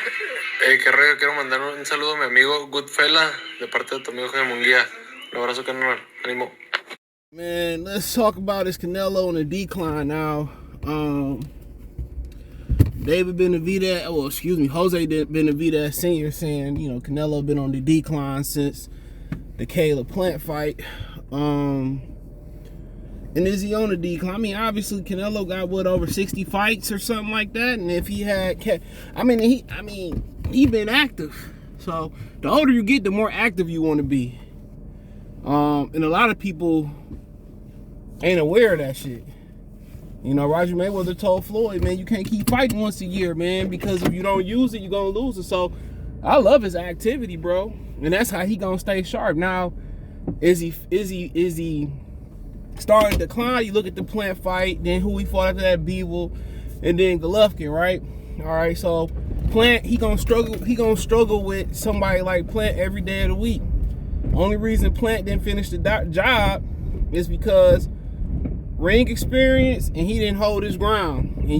Qué rollo, quiero mandar un saludo a mi amigo Goodfella de parte de tu amigo Jaime Munguía. Un abrazo, carnal. Ánimo. Man, let's talk about this Canelo on the decline now. David Benavidez, Jose Benavidez Sr. saying, Canelo been on the decline since the Caleb Plant fight. And is he on the decline? I mean, obviously Canelo got over 60 fights or something like that. And if he had he been active. So the older you get, the more active you want to be. And a lot of people ain't aware of that shit. Roger Mayweather told Floyd, man, you can't keep fighting once a year, man, because if you don't use it, you're gonna lose it. So I love his activity, bro. And that's how he gonna stay sharp. Now, is he starting to decline? You look at the Plant fight, then who he fought after that, Devil, and then Golovkin, right? All right, so Plant, he gonna struggle with somebody like Plant every day of the week. Only reason Plant didn't finish the job is because ring experience, and he didn't hold his ground. And he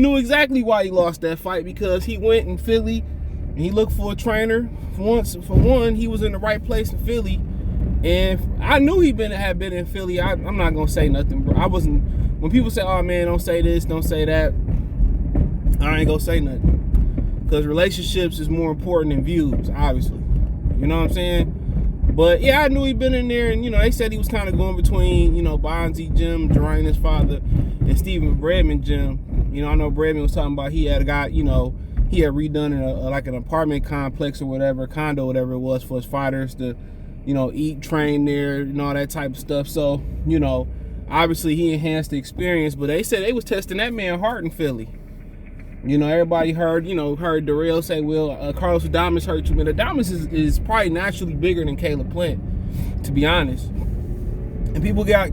knew exactly why he lost that fight, because he went in Philly and he looked for a trainer. For one, he was in the right place in Philly, and I knew he had been in Philly. I'm not gonna say nothing, bro. When people say, "Oh man, don't say this, don't say that," I ain't gonna say nothing, because relationships is more important than views, obviously. You know what I'm saying? But yeah, I knew he'd been in there, and they said he was kind of going between, Bonzi Gym, Durain, his father, and Stephen Bradman Gym. I know Bradman was talking about he had got, he had redone like an apartment complex or whatever, condo, whatever it was, for his fighters to, eat, train there, and all that type of stuff. So, obviously he enhanced the experience. But they said they was testing that man hard in Philly. Everybody heard Darrell say, well, Carlos Adames hurt you. Man, Adames is probably naturally bigger than Caleb Plant, to be honest. And people get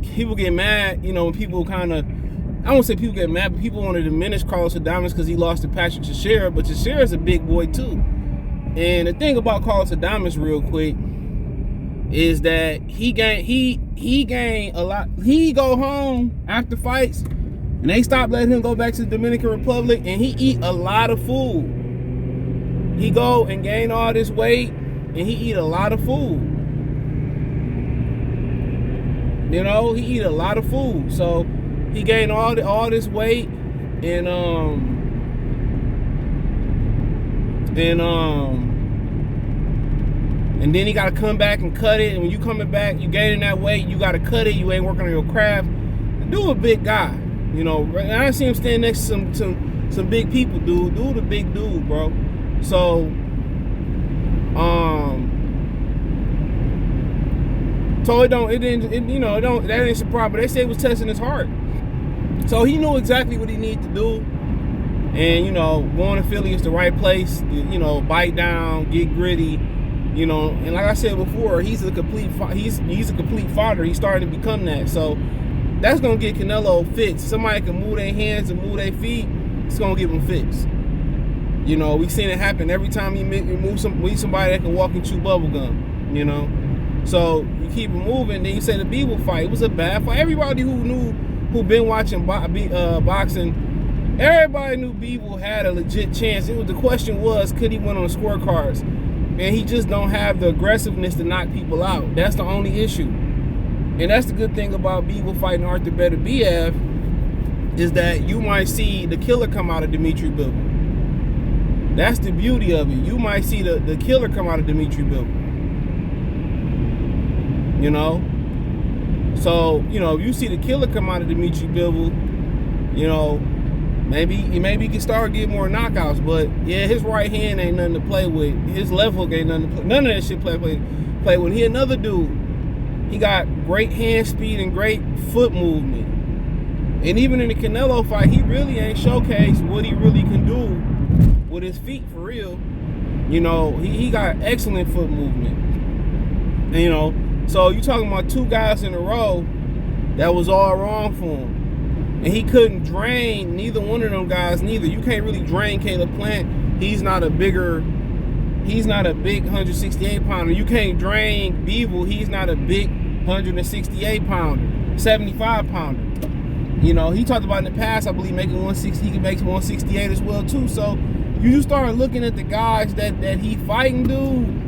mad, when people kind of, I won't say people get mad, but people want to diminish Carlos Adames because he lost to Patrick Teixeira, but Teixeira's a big boy too. And the thing about Carlos Adames, real quick, is that he gained a lot. He go home after fights, and they stopped letting him go back to the Dominican Republic, and he eat a lot of food. He go and gain all this weight, and he eat a lot of food. He eat a lot of food. So he gained all this weight, and then he got to come back and cut it. And when you coming back, you gaining that weight, you got to cut it. You ain't working on your craft. The dude a big guy. I see him standing next to some big people, dude. Dude a big dude, bro. So, that ain't surprising. But they say he was testing his heart. So he knew exactly what he needed to do. And, going to Philly is the right place. Bite down, get gritty. And like I said before, he's a complete fighter. He's starting to become that. So that's gonna get Canelo fixed. Somebody can move their hands and move their feet, it's gonna give him fixed. We've seen it happen every time you meet somebody that can walk and chew bubble gum. So you keep it moving. Then you say the Devil fight, it was a bad fight. Everybody who been watching boxing, everybody knew Devil had a legit chance. The question was, could he win on the scorecards? And he just don't have the aggressiveness to knock people out. That's the only issue. And that's the good thing about Devil fighting Arthur Beterbiev, is that you might see the killer come out of Dimitri Devil. That's the beauty of it. You might see the killer come out of Dimitri Devil. So, if you see the killer come out of Dimitri Devil, maybe he can start getting more knockouts. But yeah, his right hand ain't nothing to play with. His left hook ain't nothing to play. None of that shit play with. He another dude. He got great hand speed and great foot movement. And even in the Canelo fight, he really ain't showcased what he really can do with his feet, for real. He got excellent foot movement. And, so you talking about two guys in a row that was all wrong for him. And he couldn't drain neither one of them guys, neither. You can't really drain Caleb Plant. He's not a big 168 pounder. You can't drain Devil. He's not a big 168 pounder, 75 pounder. You know, he talked about in the past, I believe, making 160, he can make 168 as well too. So you start looking at the guys that he fighting, dude,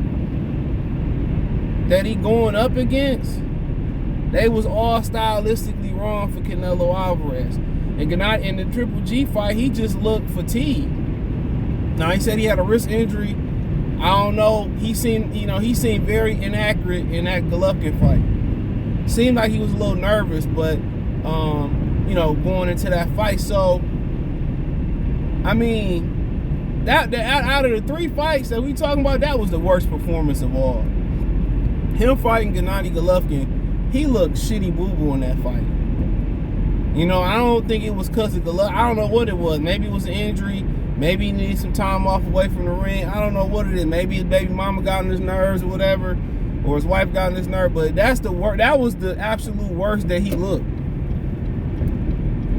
that he going up against, they was all stylistically wrong for Canelo Alvarez. And in the Triple G fight, he just looked fatigued. Now, he said he had a wrist injury. I don't know. He seemed very inaccurate in that Golovkin fight. Seemed like he was a little nervous, but going into that fight. So, I mean, that out of the 3 fights that we talking about, that was the worst performance of all. Him fighting Gennady Golovkin, he looked shitty boo-boo in that fight. You know, I don't think it was because of Golovkin. I don't know what it was. Maybe it was an injury. Maybe he needed some time off away from the ring. I don't know what it is. Maybe his baby mama got on his nerves or whatever, or his wife got on his nerves. But that was the absolute worst that he looked.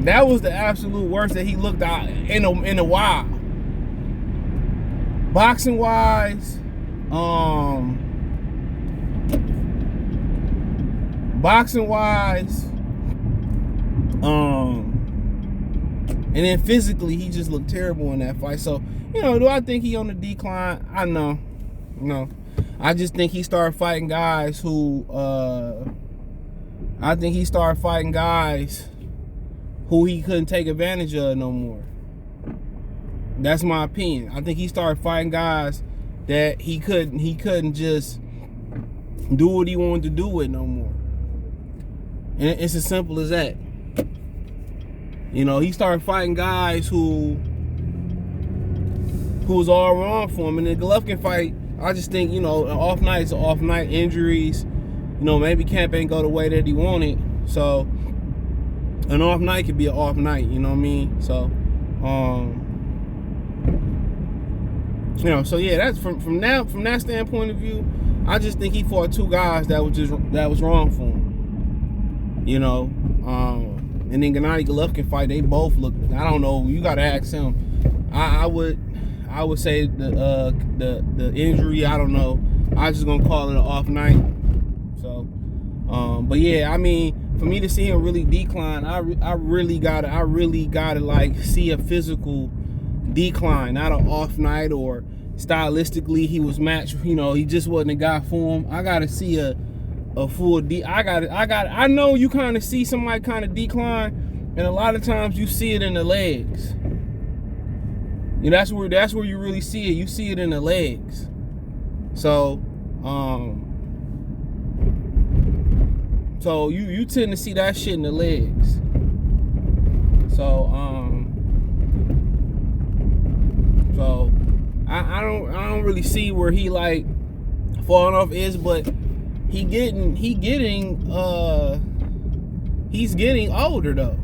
That was the absolute worst that he looked out in a while. Boxing wise, and then physically, he just looked terrible in that fight. So, do I think he on the decline? I know. No. I just think he started fighting guys who, he couldn't take advantage of no more. That's my opinion. I think he started fighting guys that he couldn't just do what he wanted to do with no more. And it's as simple as that. He started fighting guys who was all wrong for him. In the Golovkin fight, I just think, an off night's an off night. Injuries, maybe camp ain't go the way that he wanted. So, an off night could be an off night, you know what I mean? So, so yeah, that's from that standpoint of view, I just think he fought 2 guys that was wrong for him. And then Gennady Golovkin fight, they both look. I don't know. You gotta ask him. I would say the injury. I don't know. I'm just gonna call it an off night. So, but yeah, I mean, for me to see him really decline, I really gotta like see a physical decline, not an off night, or stylistically he was matched. He just wasn't a guy for him. I gotta see a full I know you kind of see somebody kind of decline, and a lot of times you see it in the legs. That's where you really see it. You see it in the legs. So you tend to see that shit in the legs. So I don't really see where he like falling off is, but he's getting older though.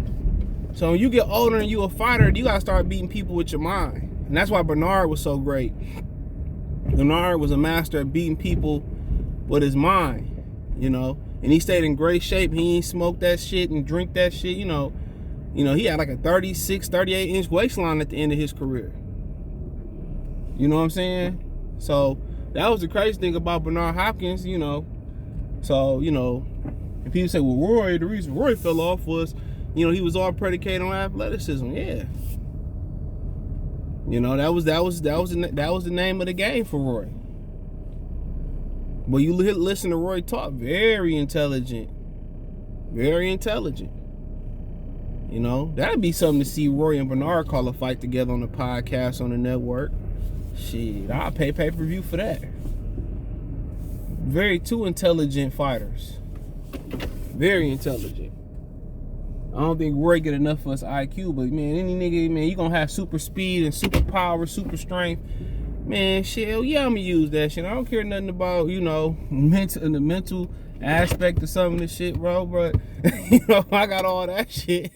So when you get older and you a fighter, you gotta start beating people with your mind. And that's why Bernard was so great. Bernard was a master at beating people with his mind, and he stayed in great shape. He ain't smoke that shit and drink that shit, he had like a 36, 38 inch waistline at the end of his career. You know what I'm saying? So that was the crazy thing about Bernard Hopkins, So, and people say, well, Roy, the reason Roy fell off was, he was all predicated on athleticism. Yeah. That was the name of the game for Roy. But you listen to Roy talk, very intelligent. Very intelligent. That'd be something to see Roy and Bernard call a fight together on the podcast on the network. Shit, I'll pay pay-per-view for that. Very 2 intelligent fighters. Very intelligent. I don't think Roy get enough for his IQ, but man, any nigga, man, you gonna have super speed and super power, super strength. Man, shit, yeah, I'm gonna use that shit. I don't care nothing about, the mental aspect of some of this shit, bro. But I got all that shit.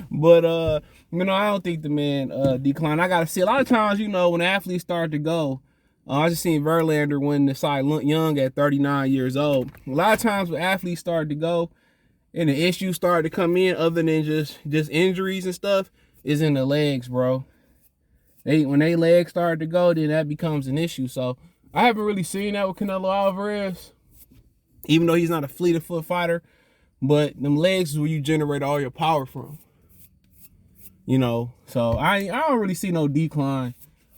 But I don't think the man declined. I gotta see a lot of times, when athletes start to go. I just seen Verlander win the Cy Young at 39 years old. A lot of times when athletes start to go and the issues start to come in, other than just injuries and stuff, is in the legs, bro. When they legs start to go, then that becomes an issue. So I haven't really seen that with Canelo Alvarez, even though he's not a fleet of foot fighter. But them legs is where you generate all your power from. You know, so I don't really see no decline.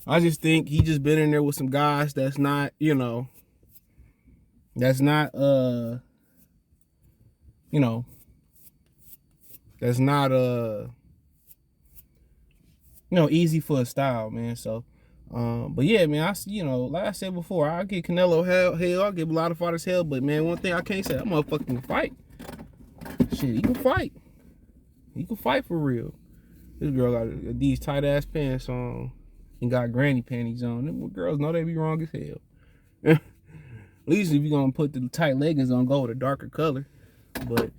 I just think he just been in there with some guys that's not, you know, that's not you know, that's not you know, easy for a style, man. So but yeah, man, you know, like I said before, I give Canelo hell, I give a lot of fighters hell, but man, one thing I can't say, that motherfucker can fight. Shit, he can fight. He can fight for real. This girl got these tight ass pants on and got granny panties on. Them girls know they be wrong as hell. At least if you're gonna put the tight leggings on, go with a darker color. But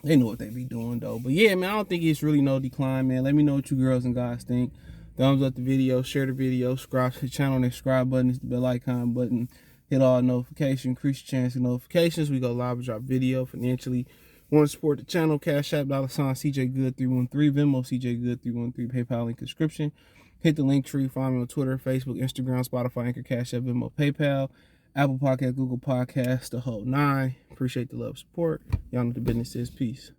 they know what they be doing though. But yeah, man, I don't think it's really no decline, man. Let me know what you girls and guys think. Thumbs up the video, share the video, subscribe to the channel, and the subscribe button is the bell icon button. Hit all notifications, increase your chance of notifications. We go live and drop video financially. Want to support the channel? Cash App, $ CJ Good 313, Venmo CJ Good 313, PayPal link description. Hit the link tree. Find me on Twitter, Facebook, Instagram, Spotify, Anchor, Cash App, Venmo, PayPal, Apple Podcast, Google Podcasts, the whole 9. Appreciate the love, support. Y'all know what the business is. Peace.